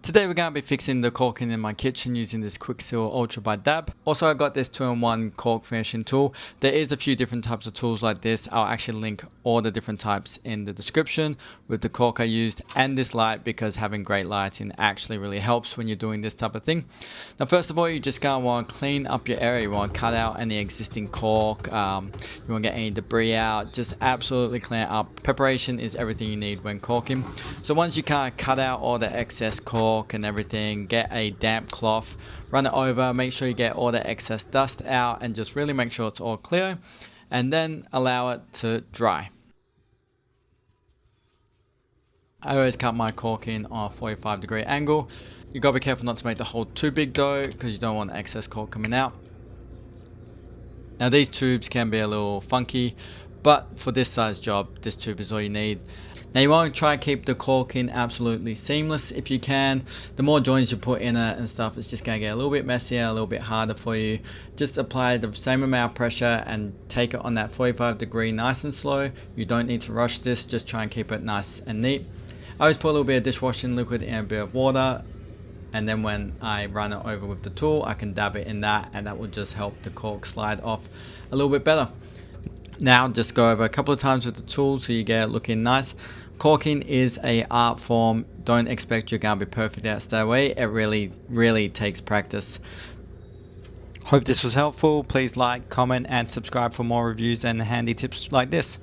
Today we're going to be fixing the caulking in my kitchen using this Quicksil Ultra by Dab. Also I got this 2-in-1 caulk finishing tool. There is a few different types of tools like this. I'll actually link all the different types in the description with the caulk I used and this light, because having great lighting actually really helps when you're doing this type of thing. Now first of all, you just going to want to clean up your area. You want to cut out any existing caulk. You want to get any debris out. Just absolutely clean it up. Preparation is everything you need when caulking. So once you kind of cut out all the excess caulk and everything, get a damp cloth, run it over, make sure you get all the excess dust out and just really make sure it's all clear, and then allow it to dry. I always cut my caulking on a 45-degree angle. You gotta be careful not to make the hole too big though, because you don't want excess caulk coming out. Now these tubes can be a little funky, but for this size job, this tube is all you need. Now you want to try and keep the caulking absolutely seamless if you can. The more joints you put in it and stuff, it's just going to get a little bit messier, a little bit harder for you. Just apply the same amount of pressure and take it on that 45-degree nice and slow. You don't need to rush this, just try and keep it nice and neat. I always put a little bit of dishwashing liquid in a bit of water, and then when I run it over with the tool, I can dab it in that, and that will just help the caulk slide off a little bit better. Now just go over a couple of times with the tool so you get it looking nice. Caulking is an art form. Don't expect you're going to be perfect at it straight away. It really takes practice. Hope this was helpful. Please like, comment and subscribe for more reviews and handy tips like this.